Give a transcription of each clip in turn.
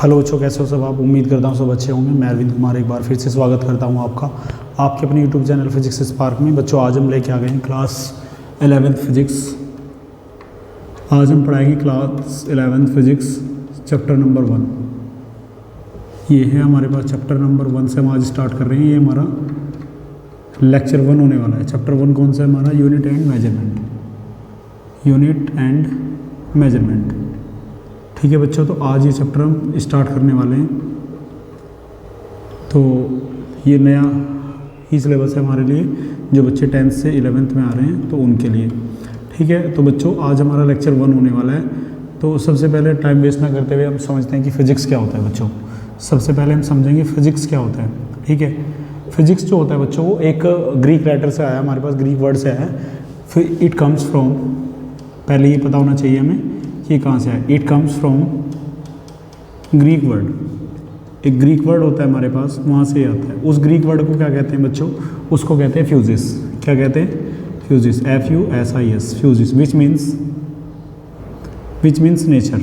Hello बच्चों, कैसे हो सब आप। उम्मीद करता हूँ सब अच्छे होंगे। मैं अरविंद कुमार एक बार फिर से स्वागत करता हूँ आपका आपके अपने यूट्यूब चैनल फिजिक्स स्पार्क में। बच्चों आज हम लेके आ गए हैं क्लास 11th फिजिक्स। आज हम पढ़ाएंगे class 11th physics chapter number 1। ये है हमारे पास चैप्टर नंबर 1 से हम आज स्टार्ट कर रहे हैं। ये हमारा लेक्चर 1 होने वाला है। चैप्टर 1 कौन सा है हमारा? Unit and measurement. Unit and measurement, ठीक है बच्चों। तो आज ये चैप्टर हम स्टार्ट करने वाले हैं। तो ये नया ही सिलेबस है हमारे लिए, जो बच्चे 10th से 11th में आ रहे हैं तो उनके लिए, ठीक है। तो बच्चों आज हमारा लेक्चर 1 होने वाला है। तो सबसे पहले टाइम वेस्ट ना करते हुए हम समझते हैं कि फ़िज़िक्स क्या होता है बच्चों। सबसे पहले हम समझेंगे फ़िज़िक्स क्या होता है, ठीक है। फ़िज़िक्स जो होता है बच्चों वो एक ग्रीक लेटर से आया, हमारे पास ग्रीक वर्ड से आया है। फिर इट कम्स फ्रॉम, पहले ये पता होना चाहिए हमें कि कहाँ से आया। It comes from Greek word, एक ग्रीक वर्ड होता है हमारे पास, वहाँ से आता है। उस ग्रीक वर्ड को क्या कहते हैं बच्चों? उसको कहते हैं फ्यूजिस। क्या कहते हैं? Fuses, FUSIS, fuses, which means nature.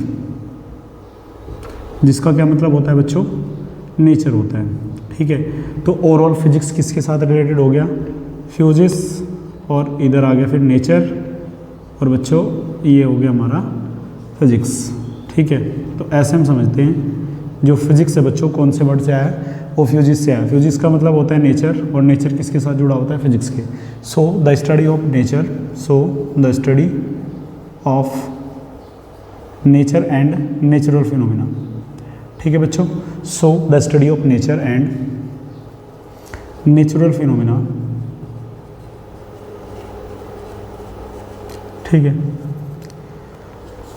जिसका क्या मतलब होता है बच्चों? नेचर होता है, ठीक है। तो ओवरऑल फिजिक्स किसके साथ रिलेटेड हो गया? फ्यूजिस, और इधर आ गया फिर नेचर, और बच्चों ये हो गया हमारा फिजिक्स, ठीक है। तो ऐसे हम समझते हैं जो फिजिक्स है बच्चों कौन से वर्ड से आया है? वो फ्यूजिस से आया। फ्यूजिस का मतलब होता है नेचर, और नेचर किसके साथ जुड़ा होता है? फिजिक्स के। So the study of nature, so the study of nature and natural phenomena, ठीक है बच्चों। So the study of nature and natural phenomena, ठीक है।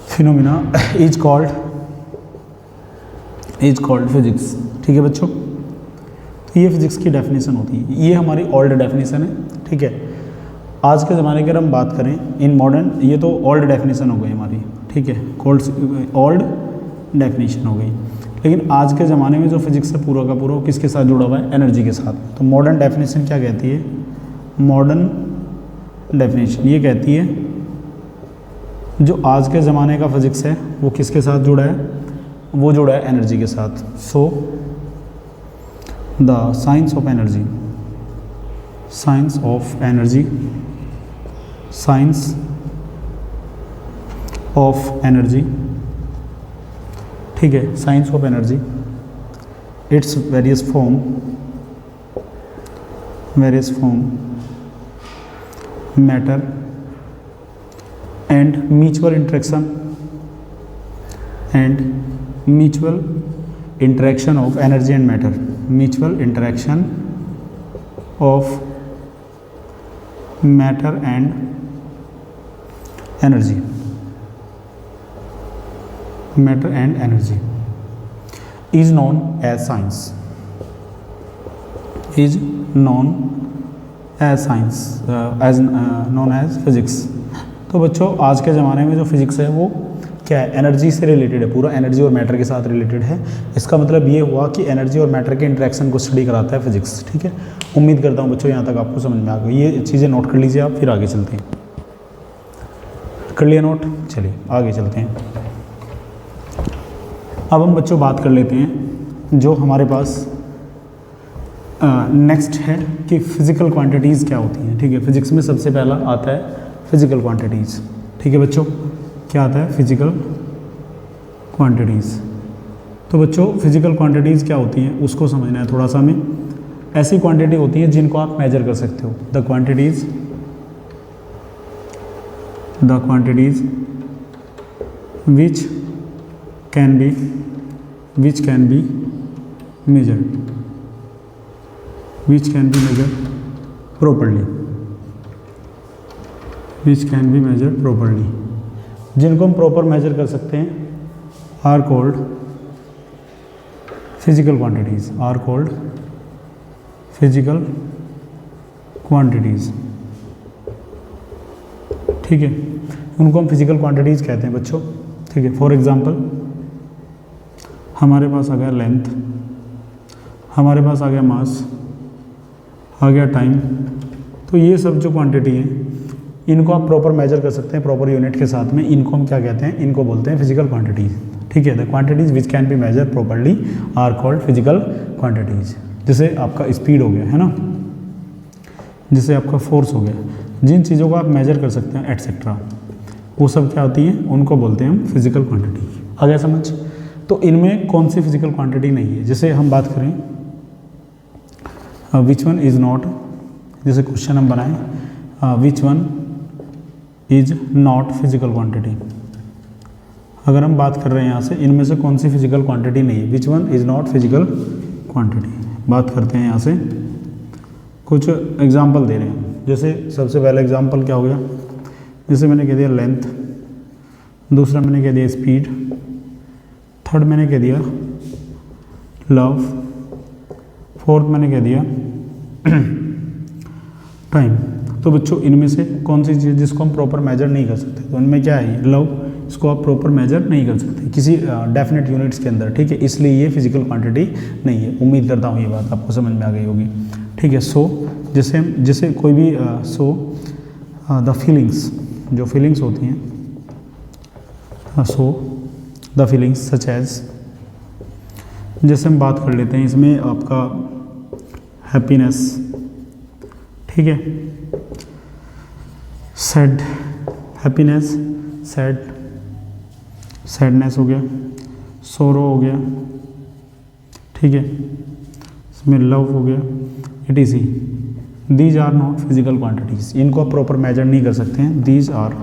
फिनोमिना इज कॉल्ड फिजिक्स, ठीक है बच्चों। तो ये फिजिक्स की डेफिनेशन होती है। ये हमारी ओल्ड डेफिनेशन है, ठीक है। आज के ज़माने की अगर हम बात करें इन मॉडर्न, ये तो ओल्ड डेफिनेशन हो गई हमारी, ठीक है। ओल्ड डेफिनेशन हो गई। लेकिन आज के ज़माने में जो फिजिक्स है पूरा का पूरा किसके साथ जुड़ा हुआ है? एनर्जी के साथ। तो मॉडर्न डेफिनेशन क्या कहती है? मॉडर्न डेफिनेशन ये कहती है जो आज के ज़माने का फिजिक्स है वो किसके साथ जुड़ा है? वो जुड़ा है एनर्जी के साथ। So the science of energy, science of energy, science of energy, ठीक है। Science of energy, its various form, matter and mutual interaction of energy and matter, mutual interaction of matter and energy, is known as science, known as physics। तो बच्चों आज के ज़माने में जो physics है वो क्या है? एनर्जी से रिलेटेड है, पूरा एनर्जी और मैटर के साथ रिलेटेड है। इसका मतलब ये हुआ कि एनर्जी और मैटर के इंटरेक्शन को स्टडी कराता है फिजिक्स, ठीक है। उम्मीद करता हूँ बच्चों यहाँ तक आपको समझ में आ गई। ये चीज़ें नोट कर लीजिए आप, फिर आगे चलते हैं। कर लिया नोट? चलिए आगे चलते हैं। अब हम बच्चों बात कर लेते हैं जो हमारे पास नेक्स्ट है कि फ़िज़िकल क्वांटिटीज़ क्या होती हैं, ठीक है। फिजिक्स में सबसे पहला आता है फिज़िकल क्वांटिटीज़, ठीक है बच्चों। क्या आता है? Physical quantities. तो बच्चों फिज़िकल क्वांटिटीज़ क्या होती हैं उसको समझना है थोड़ा सा हमें। ऐसी क्वांटिटी होती है जिनको आप मेजर कर सकते हो। The quantities which can be measured properly, जिनको हम प्रॉपर मेजर कर सकते हैं आर कॉल्ड फिजिकल क्वांटिटीज़, ठीक है। उनको हम फिजिकल क्वांटिटीज़ कहते हैं बच्चों, ठीक है। फॉर एग्जांपल हमारे पास आ गया लेंथ, हमारे पास आ गया मास, आ गया टाइम। तो ये सब जो क्वांटिटी है इनको आप प्रॉपर मेजर कर सकते हैं प्रॉपर यूनिट के साथ में। इनको हम क्या कहते हैं? इनको बोलते हैं फिजिकल क्वांटिटीज, ठीक है। The quantities which can be measure properly are called physical quantities. जैसे आपका स्पीड हो गया है ना, जैसे आपका फोर्स हो गया, जिन चीज़ों को आप मेजर कर सकते हैं एटसेट्रा, वो सब क्या होती हैं, उनको बोलते हैं हम फिजिकल क्वांटिटी। आ गया समझ? तो इनमें कौन सी फिजिकल क्वांटिटी नहीं है? जैसे हम बात करें विच वन इज़ नॉट, जैसे क्वेश्चन हम बनाएं which one is not physical quantity. अगर हम बात कर रहे हैं यहाँ से, इनमें से कौन सी फिजिकल क्वांटिटी नहीं है, which one is not physical quantity. बात करते हैं यहाँ से, कुछ एग्जाम्पल दे रहे हैं। जैसे सबसे पहला एग्जाम्पल क्या हो गया, जैसे मैंने कह दिया लेंथ, दूसरा मैंने कह दिया स्पीड, थर्ड मैंने कह दिया लव, फोर्थ मैंने कह दिया टाइम। तो बच्चों इनमें से कौन सी चीज़ जिसको हम प्रॉपर मेजर नहीं कर सकते, तो उनमें क्या है, लव, इसको आप प्रॉपर मेजर नहीं कर सकते किसी डेफिनेट यूनिट्स के अंदर, ठीक है, इसलिए ये फिजिकल क्वांटिटी नहीं है। उम्मीद करता हूँ ये बात आपको समझ में आ गई होगी, ठीक है। सो जैसे कोई भी द फीलिंग्स, जो फीलिंग्स होती हैं, so the feelings such as, जैसे हम बात कर लेते हैं इसमें आपका हैप्पीनेस, ठीक है, सैड, हैप्पीनेस, सैडनेस हो गया, सोरो हो गया, ठीक है, इसमें लव हो गया, etc। These are not physical quantities, इनको आप प्रॉपर मेजर नहीं कर सकते हैं। These are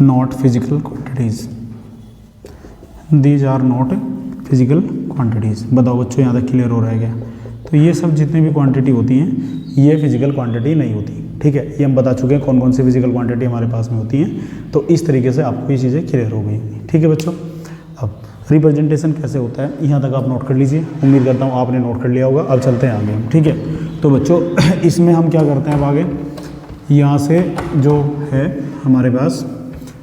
not physical quantities, these are not physical quantities. बताओ बच्चों यहाँ तक क्लियर हो रहा है क्या? तो ये सब जितनी भी क्वांटिटी होती हैं ये फिजिकल क्वांटिटी नहीं होती, ठीक है। ये हम बता चुके हैं कौन कौन सी फिजिकल क्वांटिटी हमारे पास में होती हैं। तो इस तरीके से आपको ये चीज़ें क्लियर हो गई, ठीक है बच्चों। अब रिप्रेजेंटेशन कैसे होता है यहाँ तक आप नोट कर लीजिए, उम्मीद करता हूँ आपने नोट कर लिया होगा। अब चलते हैं आगे, ठीक है। तो बच्चों इसमें हम क्या करते हैं अब आगे, यहाँ से जो है हमारे पास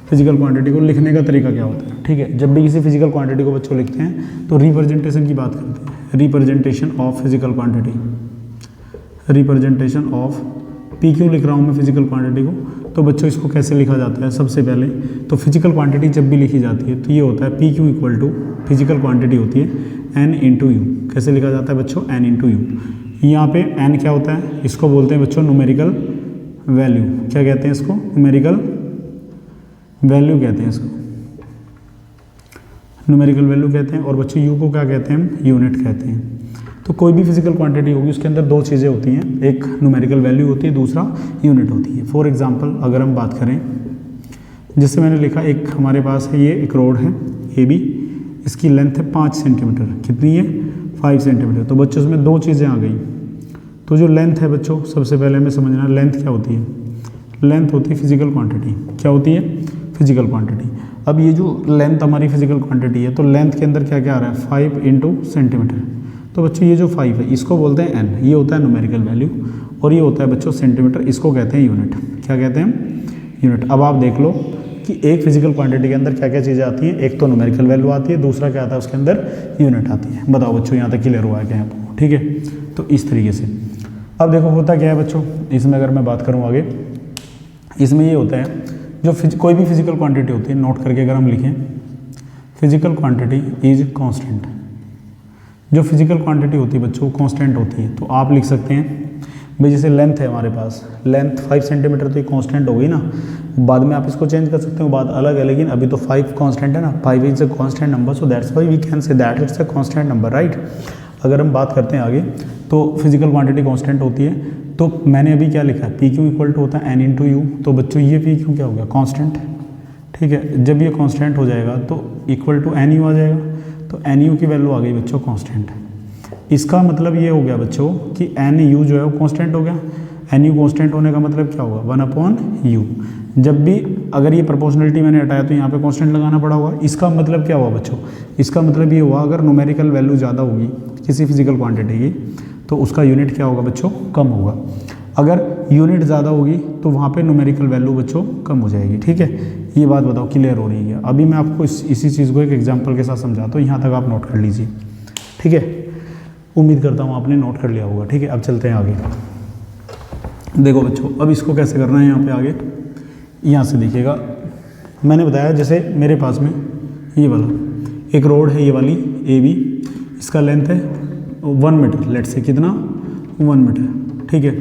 फिजिकल क्वांटिटी को लिखने का तरीका क्या होता है, ठीक है। जब भी किसी फिजिकल क्वांटिटी को बच्चों लिखते हैं तो रिप्रेजेंटेशन की बात करते हैं, representation of physical quantity, representation of P क्यों लिख रहा हूँ मैं फिजिकल क्वांटिटी को, तो बच्चों इसको कैसे लिखा जाता है। सबसे पहले तो फिजिकल क्वांटिटी जब भी लिखी जाती है तो ये होता है P Q equal to, physical quantity होती है एन इंटू यू। कैसे लिखा जाता है बच्चों, एन इंटू यू। यहाँ पे एन क्या होता है, इसको बोलते हैं बच्चों न्यूमेरिकल वैल्यू। क्या कहते हैं इसको, न्यूमेरिकल वैल्यू कहते हैं इसको, न्यूमेरिकल वैल्यू कहते हैं। और बच्चों यू को क्या कहते हैं, यूनिट कहते हैं। तो कोई भी फिजिकल क्वांटिटी होगी उसके अंदर दो चीज़ें होती हैं, एक न्यूमेरिकल वैल्यू होती है, दूसरा यूनिट होती है। फॉर एग्जांपल अगर हम बात करें, जैसे मैंने लिखा एक हमारे पास है ये एक रोड है ए बी, इसकी लेंथ है 5 सेंटीमीटर, कितनी है 5 सेंटीमीटर। तो बच्चों इसमें दो चीज़ें आ गई। तो जो लेंथ है बच्चों सबसे पहले हमें समझना लेंथ क्या होती है, लेंथ होती है फिजिकल क्वांटिटी। क्या होती है, फिजिकल क्वांटिटी। अब ये जो लेंथ हमारी फिजिकल क्वांटिटी है तो लेंथ के अंदर क्या क्या आ रहा है, 5 इंटू सेंटीमीटर। तो बच्चों ये जो 5 है इसको बोलते हैं एन, ये होता है न्यूमेरिकल वैल्यू, और ये होता है बच्चों सेंटीमीटर, इसको कहते हैं यूनिट। क्या कहते हैं, यूनिट। अब आप देख लो कि एक फिजिकल क्वांटिटी के अंदर क्या क्या चीज़ें आती हैं, एक तो न्यूमेरिकल वैल्यू आती है, दूसरा क्या आता है उसके अंदर यूनिट आती है। बताओ बच्चों यहाँ तक क्लियर हुआ है क्या आपको, ठीक है। तो इस तरीके से अब देखो होता क्या है बच्चों, इसमें अगर मैं बात करूँ आगे, इसमें ये होता है जो कोई भी फिजिकल क्वांटिटी होती है, नोट करके अगर हम लिखें, फिजिकल क्वांटिटी इज कांस्टेंट। जो फिजिकल क्वांटिटी होती है बच्चों कांस्टेंट होती है। तो आप लिख सकते हैं भाई जैसे लेंथ है हमारे पास, लेंथ 5 सेंटीमीटर तो ये कांस्टेंट हो गई ना, बाद में आप इसको चेंज कर सकते हो, बात अलग है, लेकिन अभी तो 5 कांस्टेंट है ना, 5 is a constant number, so that's why we can say that it's a constant number, right. अगर हम बात करते हैं आगे तो फिजिकल क्वांटिटी कांस्टेंट होती है। तो मैंने अभी क्या लिखा है, पी क्यू इक्वल टू होता है एन इंटू यू। तो बच्चों ये पी क्यू क्या हो गया, कांस्टेंट, ठीक है। जब ये कांस्टेंट हो जाएगा तो इक्वल टू एन यू आ जाएगा, तो एन यू की वैल्यू आ गई बच्चों कांस्टेंट। इसका मतलब ये हो गया बच्चों कि एन यू जो है वो कांस्टेंट हो गया। एन यू कांस्टेंट होने का मतलब क्या होगा, 1/u। जब भी अगर ये प्रोपोर्शनलिटी मैंने हटाया तो यहाँ पे कांस्टेंट लगाना पड़ा होगा। इसका मतलब क्या हुआ बच्चों, इसका मतलब ये हुआ अगर न्यूमेरिकल वैल्यू ज़्यादा होगी किसी फिजिकल क्वांटिटी की तो उसका यूनिट क्या होगा बच्चों, कम होगा। अगर यूनिट ज़्यादा होगी तो वहाँ पे न्यूमेरिकल वैल्यू बच्चों कम हो जाएगी, ठीक है। ये बात बताओ क्लियर हो रही है। अभी मैं आपको इसी चीज़ को एक एग्जांपल के साथ समझाता हूँ, यहाँ तक आप नोट कर लीजिए, ठीक है। उम्मीद करता हूँ आपने नोट कर लिया होगा, ठीक है। अब चलते हैं आगे। देखो बच्चों अब इसको कैसे करना है यहाँ पे आगे, यहाँ से देखिएगा मैंने बताया जैसे मेरे पास में ये वाला एक रोड है, ये वाली AB, इसका लेंथ है 1 मीटर, लेट से कितना 1 मीटर, ठीक है।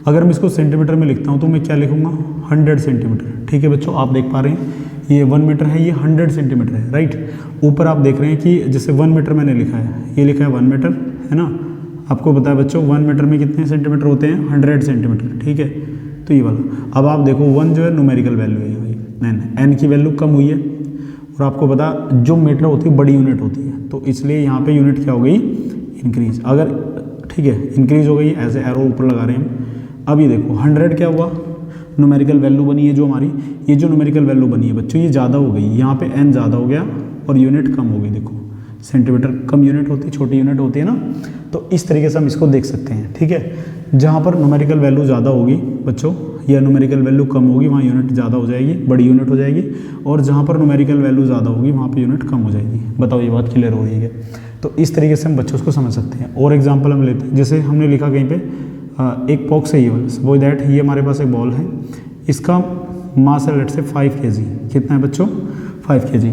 अगर मैं इसको सेंटीमीटर में लिखता हूँ तो मैं क्या लिखूँगा 100 सेंटीमीटर, ठीक है बच्चों। आप देख पा रहे हैं ये 1 मीटर है, ये 100 सेंटीमीटर है, राइट। ऊपर आप देख रहे हैं कि जैसे 1 मीटर मैंने लिखा है, ये लिखा है 1 मीटर, है ना। आपको पता है बच्चों 1 मीटर में कितने सेंटीमीटर होते हैं 100 सेंटीमीटर, ठीक है। तो ये वाला, अब आप देखो 1 जो है न्यूमेरिकल वैल्यू है भाई, n की वैल्यू कम हुई है, और आपको पता जो मीटर होती है बड़ी यूनिट होती है, तो इसलिए यहाँ पे यूनिट क्या हो गई इंक्रीज। अगर ठीक है इंक्रीज हो गई, ऐसे एरो ऊपर लगा रहे हैं हम। अब ये देखो 100 क्या हुआ न्यूमेरिकल वैल्यू बनी है जो हमारी, ये जो न्यूमेरिकल वैल्यू बनी है बच्चों ये ज़्यादा हो गई, यहाँ पे n ज़्यादा हो गया और यूनिट कम हो गई। देखो सेंटीमीटर कम यूनिट होती है, छोटी यूनिट होती है ना, तो इस तरीके से हम इसको देख सकते हैं, ठीक है। जहाँ पर न्यूमेरिकल वैल्यू ज़्यादा होगी बच्चों या न्यूमेरिकल वैल्यू कम होगी वहाँ यूनिट ज़्यादा हो जाएगी, बड़ी यूनिट हो जाएगी, और जहाँ पर न्यूमेरिकल वैल्यू ज़्यादा होगी वहाँ पे यूनिट कम हो जाएगी। बताओ ये बात क्लियर हो रही है? तो इस तरीके से हम बच्चों को समझ सकते हैं। और एग्जाम्पल हम लेते हैं, जैसे हमने लिखा कहीं पे एक बॉक्स है, ये सपोज दैट ये हमारे पास एक बॉल है, इसका मास है लेट से 5 kg। कितना है बच्चों 5 kg।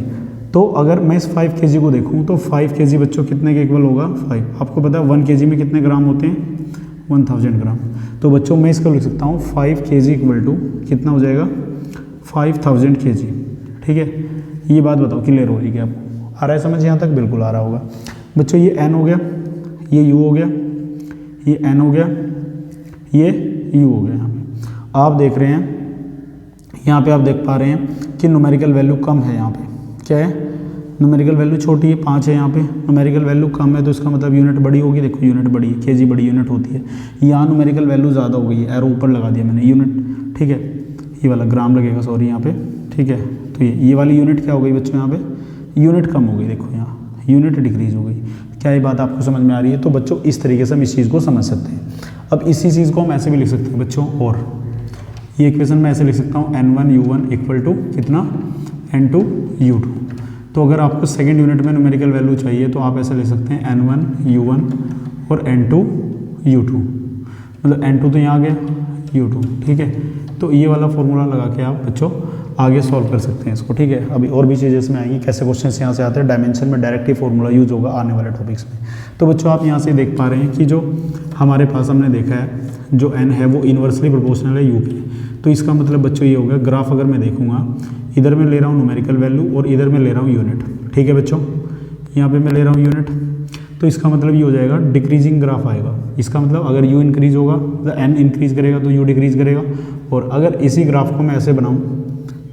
तो अगर मैं इस 5 kg को देखूँ तो 5 kg बच्चों कितने के इक्वल होगा 5। आपको पता है 1 kg में कितने ग्राम होते हैं 1000 ग्राम। तो बच्चों मैं इसको लिख सकता हूँ 5 kg इक्वल टू कितना हो जाएगा 5000 kg, ठीक है। ये बात बताओ क्लियर हो रही है आपको? आ रहा है समझ यहाँ तक? बिल्कुल आ रहा होगा बच्चों। ये n हो गया, ये u हो गया, ये n हो गया, ये u हो गया। यहाँ पे आप देख रहे हैं, यहाँ पे आप देख पा रहे हैं कि न्यूमेरिकल वैल्यू कम है। यहाँ पे क्या है न्यूमेरिकल वैल्यू छोटी है 5 है, यहाँ पे न्यूमेरिकल वैल्यू कम है, तो इसका मतलब यूनिट बड़ी होगी। देखो यूनिट बड़ी है, kg बड़ी यूनिट होती है। यहाँ न्यूमेरिकल वैल्यू ज़्यादा हो गई है, एरो ऊपर लगा दिया मैंने यूनिट, ठीक है। ये वाला ग्राम लगेगा सॉरी यहाँ पे, ठीक है। तो ये वाली यूनिट क्या हो गई बच्चों यहाँ पे यूनिट कम हो गई। देखो यहाँ यूनिट डिक्रीज हो गई। क्या ये बात आपको समझ में आ रही है? तो बच्चों इस तरीके से हम इस चीज़ को समझ सकते हैं। अब इसी चीज़ को हम ऐसे भी लिख सकते हैं बच्चों, और ये इक्वेशन मैं ऐसे लिख सकता हूँ n1 u1 इक्वल टू कितना n2 u2। तो अगर आपको सेकेंड यूनिट में न्यूमेरिकल वैल्यू चाहिए तो आप ऐसे लिख सकते हैं n1 u1 और n2 u2, मतलब n2 तो यहाँ आ गया u2, ठीक है। तो ये वाला फॉर्मूला लगा के आप बच्चों आगे सॉल्व कर सकते हैं इसको, ठीक है। अभी और भी चीज़ें इसमें आएंगी, कैसे क्वेश्चन यहाँ से आते हैं, डायमेंशन में डायरेक्ट ही फॉर्मूला यूज होगा आने वाले टॉपिक्स में। तो बच्चों आप यहाँ से देख पा रहे हैं कि जो हमारे पास हमने देखा है जो n है वो इन्वर्सली प्रोपोर्शनल है u के। तो इसका मतलब बच्चों ये होगा, ग्राफ अगर मैं देखूंगा इधर मैं ले रहा हूँ न्यूमेरिकल वैल्यू और इधर मैं ले रहा हूँ यूनिट, ठीक है बच्चों। यहाँ पे मैं ले रहा हूँ यूनिट, तो इसका मतलब ये हो जाएगा डिक्रीजिंग ग्राफ आएगा। इसका मतलब अगर u इंक्रीज होगा तो n इंक्रीज करेगा तो u डिक्रीज करेगा। और अगर इसी ग्राफ को मैं ऐसे बनाऊँ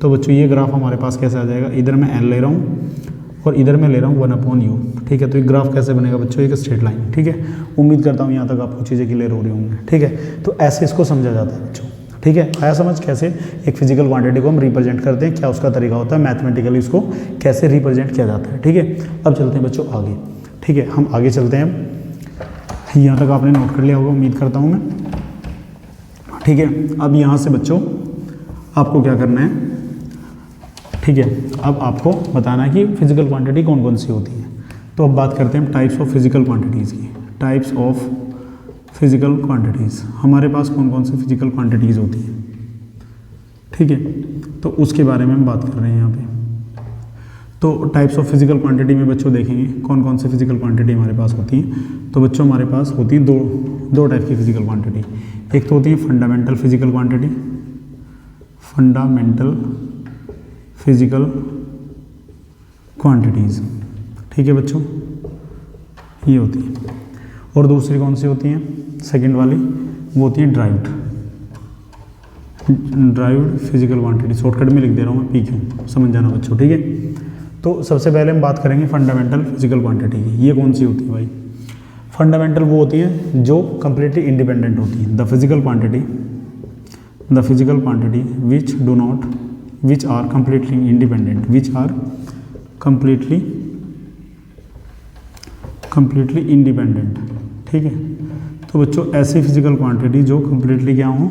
तो बच्चों ये ग्राफ हमारे पास कैसे आ जाएगा, इधर मैं n ले रहा हूँ और इधर मैं ले रहा हूँ 1/u, ठीक है। तो ये ग्राफ कैसे बनेगा बच्चों, एक स्ट्रेट लाइन, ठीक है। उम्मीद करता हूँ यहाँ तक आपको चीज़ें क्लियर हो रही होंगी, ठीक है। तो ऐसे इसको समझा जाता है बच्चों, ठीक है। आया समझ कैसे एक फिजिकल क्वांटिटी को हम रिप्रेजेंट करते हैं, क्या उसका तरीका होता है, मैथमेटिकली उसको कैसे रिप्रेजेंट किया जाता है, ठीक है। अब चलते हैं बच्चों आगे, ठीक है। हम आगे चलते हैं, यहाँ तक आपने नोट कर लिया होगा उम्मीद करता हूँ मैं, ठीक है। अब यहाँ से बच्चों आपको क्या करना है, ठीक है। अब आपको बताना है कि फिजिकल क्वांटिटी कौन कौन सी होती है। तो अब बात करते हैं टाइप्स ऑफ फिजिकल क्वांटिटीज़ की। टाइप्स ऑफ फिजिकल क्वांटिटीज़, हमारे पास कौन कौन सी फिजिकल क्वांटिटीज़ होती हैं, ठीक है। तो उसके बारे में हम बात कर रहे हैं यहाँ पे। तो टाइप्स ऑफ फिजिकल क्वांटिटी में बच्चों देखेंगे कौन कौन सी फिजिकल क्वांटिटी हमारे पास होती है। तो बच्चों हमारे पास होती है दो टाइप की फिजिकल क्वांटिटी। एक तो होती है fundamental physical quantity, fundamental physical quantities, ठीक है बच्चों, ये होती है। और दूसरी कौन सी होती हैं, सेकंड वाली, वो होती है ड्राइव्ड फिजिकल क्वांटिटी। शॉर्टकट में लिख दे रहा हूँ मैं PQ, समझ जाना बच्चों, ठीक है। तो सबसे पहले हम बात करेंगे फंडामेंटल फिजिकल क्वांटिटी की। ये कौन सी होती है भाई? फंडामेंटल वो होती है जो कम्प्लीटली इंडिपेंडेंट होती है। The physical quantity which are completely independent, completely independent, ठीक है। तो बच्चों ऐसी फिजिकल क्वांटिटी जो कम्प्लीटली क्या हो,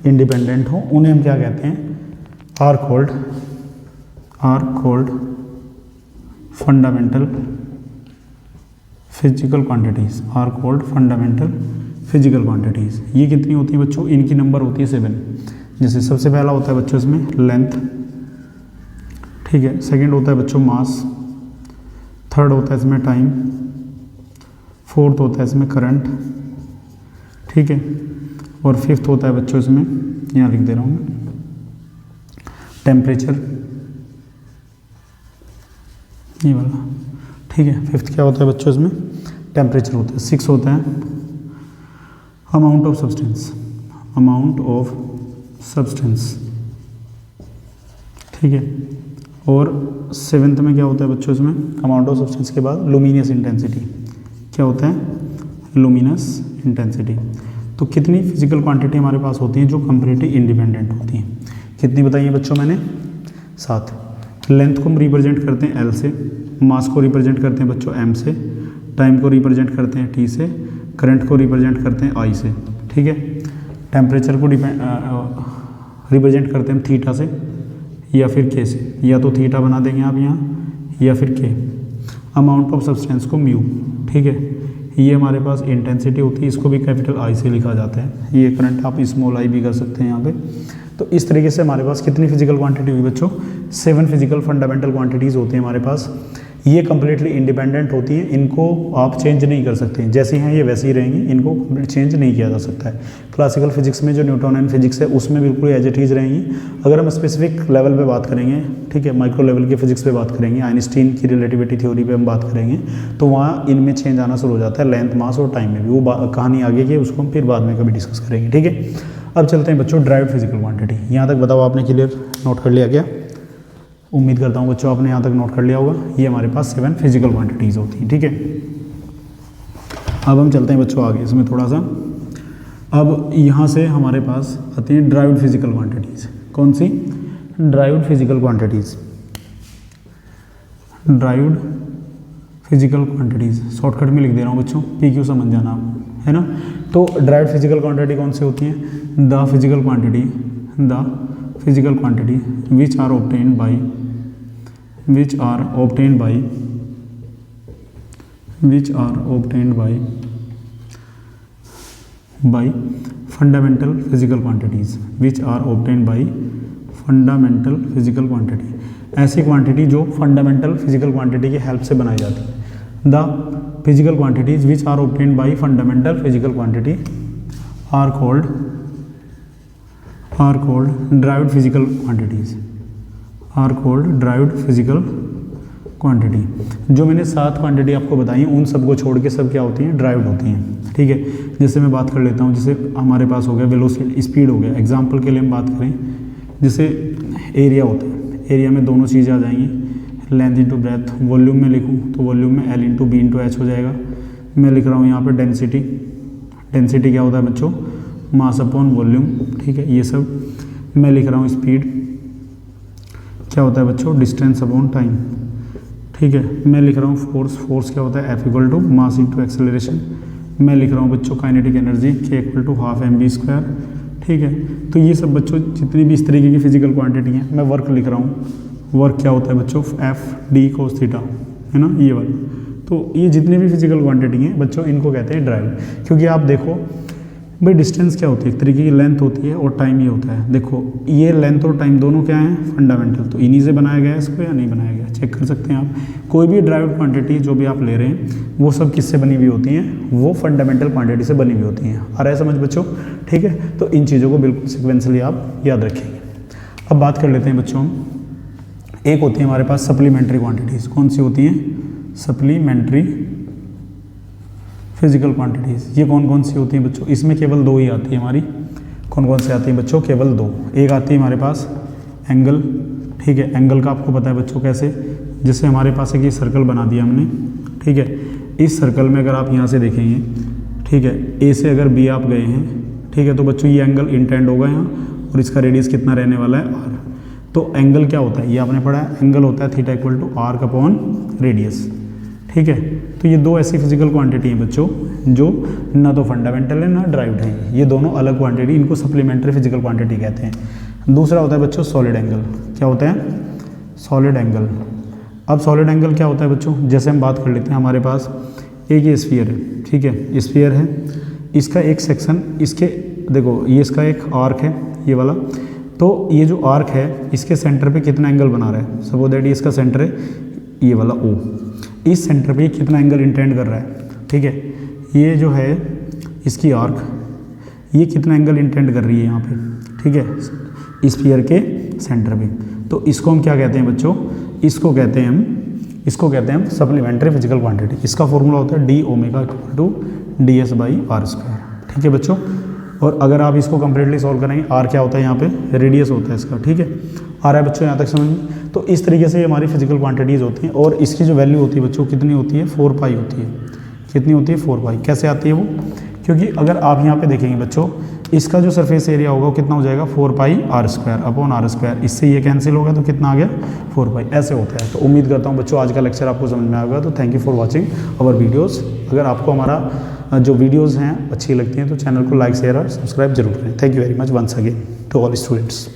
इंडिपेंडेंट हो, उन्हें हम क्या कहते हैं, are called fundamental physical quantities, are called fundamental physical quantities. ये कितनी होती है बच्चों, इनकी नंबर होती है 7। जैसे सबसे पहला होता है बच्चों इसमें लेंथ, ठीक है। सेकंड होता है बच्चों मास, थर्ड होता है इसमें टाइम, फोर्थ होता है इसमें करंट, ठीक है, और फिफ्थ होता है बच्चों इसमें, यहाँ लिख दे रहा हूँ मैं, टेम्परेचर, ये वाला, ठीक है। फिफ्थ क्या होता है बच्चों इसमें, टेम्परेचर होता है। सिक्स होता है amount of substance, amount of substance, ठीक है। और सेवेंथ में क्या होता है बच्चों इसमें, अमाउंट ऑफ सब्सटेंस के बाद लुमिनियस इंटेंसिटी, क्या होता है, लुमिनस इंटेंसिटी। तो कितनी फिजिकल क्वांटिटी हमारे पास होती हैं जो कंपैरेटिवली इंडिपेंडेंट होती हैं, कितनी बताई है बच्चों मैंने, 7। लेंथ को हम रिप्रेजेंट करते हैं L से, मास को रिप्रेजेंट करते हैं बच्चों M से, टाइम को रिप्रेजेंट करते हैं T से, करंट को रिप्रेजेंट करते हैं I से, ठीक है। टेम्परेचर को रिप्रेजेंट करते हैं थीटा से या फिर K से, या तो थीटा बना देंगे आप यहाँ या फिर K। अमाउंट ऑफ सब्सटेंस को म्यू, ठीक है। ये हमारे पास इंटेंसिटी होती है, इसको भी कैपिटल I से लिखा जाता है। ये करंट आप स्मॉल I भी कर सकते हैं यहाँ पे। तो इस तरीके से हमारे पास कितनी फिजिकल क्वांटिटी हुई बच्चों, 7 फिजिकल फंडामेंटल क्वांटिटीज़ होती हैं हमारे पास। ये कम्प्लीटली इंडिपेंडेंट होती हैं, इनको आप चेंज नहीं कर सकते, जैसी हैं ये वैसी ही रहेंगी, इनको चेंज नहीं किया जा सकता है। क्लासिकल फिजिक्स में जो न्यूटोनियन फिजिक्स है उसमें बिल्कुल एज इट इज़ रहेंगी। अगर हम स्पेसिफिक लेवल पे बात करेंगे, ठीक है, माइक्रो लेवल की फिजिक्स पे बात करेंगे, आइंस्टीन की रिलेटिविटी थ्योरी पे हम बात करेंगे, तो वहाँ इनमें चेंज आना शुरू हो जाता है, लेंथ, मास और टाइम में भी। वो कहानी आगे की, उसको हम फिर बाद में कभी डिस्कस करेंगे, ठीक है। अब चलते हैं बच्चों ड्राइव्ड फिजिकल क्वांटिटी। यहाँ तक बताओ आपने क्लियर नोट कर लिया क्या? उम्मीद करता हूँ बच्चों आपने यहाँ तक नोट कर लिया होगा। ये हमारे पास 7 फिजिकल क्वांटिटीज़ होती हैं, ठीक है। अब हम चलते हैं बच्चों आगे इसमें थोड़ा सा। अब यहाँ से हमारे पास आती हैं ड्राइव्ड फिजिकल क्वांटिटीज़। कौन सी? Derived physical quantities. Derived physical quantities shortcut में लिख दे रहा हूँ बच्चों, PQ समझ जाना आप, है ना। तो ड्राइव्ड फिजिकल क्वांटिटी कौन सी होती हैं? The physical quantity which are obtained by fundamental physical quantity, ऐसी क्वांटिटी जो फंडामेंटल फिजिकल क्वांटिटी की हेल्प से बनाई जाती है। The physical quantities which are obtained by fundamental physical quantity are called derived physical quantity. जो मैंने 7 क्वांटिटी आपको बताई उन सबको छोड़ के सब क्या होती हैं? ड्राइव्ड होती हैं, ठीक है। जैसे मैं बात कर लेता हूँ, जैसे हमारे पास हो गया वेलोसिटी, स्पीड हो गया। एग्जाम्पल के लिए हम बात करें, जैसे एरिया होता है, एरिया में दोनों चीज़ें आ जाएंगी, लेंथ इंटू ब्रेथ। वॉल्यूम में लिखूँ तो वॉल्यूम में L into B into H हो जाएगा। मैं लिख रहा हूँ यहाँ पे डेंसिटी क्या होता है बच्चों? मास अपॉन वॉल्यूम, ठीक है। ये सब मैं लिख रहा हूँ। स्पीड क्या होता है बच्चों? डिस्टेंस अपॉन टाइम, ठीक है। मैं लिख रहा हूँ फोर्स क्या होता है? F equal to mass into acceleration. मैं लिख रहा हूँ बच्चों kinetic energy K equal to ½ mv², ठीक है। तो ये सब बच्चों जितनी भी इस तरीके की फिजिकल क्वांटिटी हैं, मैं वर्क लिख रहा हूँ। वर्क क्या होता है बच्चों? FD cos थीटा, है ना, ये वाला। तो ये जितनी भी फिजिकल क्वांटिटी हैं बच्चों, इनको कहते हैं ड्राइव्ड। क्योंकि आप देखो भाई, डिस्टेंस क्या होती है? एक तरीके की लेंथ होती है और टाइम ये होता है। देखो ये लेंथ और टाइम दोनों क्या हैं? फंडामेंटल। तो इन्हीं से बनाया गया है इसको या नहीं बनाया गया? चेक कर सकते हैं आप। कोई भी ड्राइव्ड क्वांटिटी जो भी आप ले रहे हैं वो सब किससे बनी हुई होती हैं? वो फंडामेंटल क्वांटिटी से बनी हुई होती हैं। आ रहा है समझ बच्चों? ठीक है। तो इन चीज़ों को बिल्कुल सिक्वेंसली आप याद रखेंगे। अब बात कर लेते हैं बच्चों हम, एक होती है हमारे पास सप्लीमेंट्री क्वांटिटीज़। कौन सी होती हैं? Supplementary physical quantities. ये कौन कौन सी होती हैं बच्चों? इसमें केवल 2 ही आती है हमारी। कौन कौन सी आती है बच्चों? केवल 2। एक आती है हमारे पास एंगल, ठीक है। एंगल का आपको पता है बच्चों कैसे? जैसे हमारे पास एक ये सर्कल बना दिया हमने, ठीक है। इस सर्कल में अगर आप यहाँ से देखेंगे, ठीक है, ए से अगर बी आप गए हैं, ठीक है, तो बच्चों ये एंगल इंटेंड होगा यहाँ, और इसका रेडियस कितना रहने वाला है? R। तो एंगल क्या होता है? ये आपने पढ़ा है, एंगल होता है theta equal to arc upon radius, ठीक है। तो ये 2 ऐसी फिजिकल क्वांटिटी हैं बच्चों जो ना तो फंडामेंटल है ना ड्राइव्ड है। ये दोनों अलग क्वांटिटी, इनको सप्लीमेंट्री फिजिकल क्वांटिटी कहते हैं। दूसरा होता है बच्चों सॉलिड एंगल। क्या होता है? Solid angle. अब सॉलिड एंगल क्या होता है बच्चों? जैसे हम बात कर लेते हैं, हमारे पास एक ये स्फीयर है, ठीक है, स्फीयर है, इसका एक सेक्शन, इसके देखो ये इसका एक आर्क है ये वाला, तो ये जो आर्क है इसके सेंटर पे कितना एंगल बना रहा है, सपोज दैट ये इसका सेंटर है ये वाला O, इस सेंटर पे कितना एंगल इंटेंड कर रहा है, ठीक है। ये जो है इसकी आर्क ये कितना एंगल इंटेंड कर रही है यहाँ पे, ठीक है, स्फीयर के सेंटर पे। तो इसको हम क्या कहते हैं बच्चों, इसको कहते हैं हम सप्लीमेंट्री फिजिकल क्वांटिटी। इसका फॉर्मूला होता है d ओमेगा = ds/r², ठीक है बच्चों। और अगर आप इसको कंप्लीटली सॉल्व करेंगे, r क्या होता है यहाँ पे, रेडियस होता है इसका, ठीक है। आ रहा है बच्चों यहाँ तक समझ में। तो इस तरीके से हमारी फिजिकल क्वांटिटीज़ होती हैं और इसकी जो वैल्यू होती है बच्चों कितनी होती है, 4 पाई होती है। कितनी होती है, 4 पाई। कैसे आती है वो, क्योंकि अगर आप यहाँ पे देखेंगे बच्चों इसका जो सरफेस एरिया होगा वो कितना हो जाएगा, 4 पाई r²/r²। इससे ये कैंसिल होगा तो कितना आ गया, 4 पाई। ऐसे होता है। तो उम्मीद करता हूँ बच्चों आज का लेक्चर आपको समझ में आएगा। तो thank you for watching our videos. अगर आपको हमारा जो वीडियोज़ हैं अच्छी लगती हैं तो चैनल को लाइक शेयर और सब्सक्राइब जरूर करें। Thank you very much once again to all students.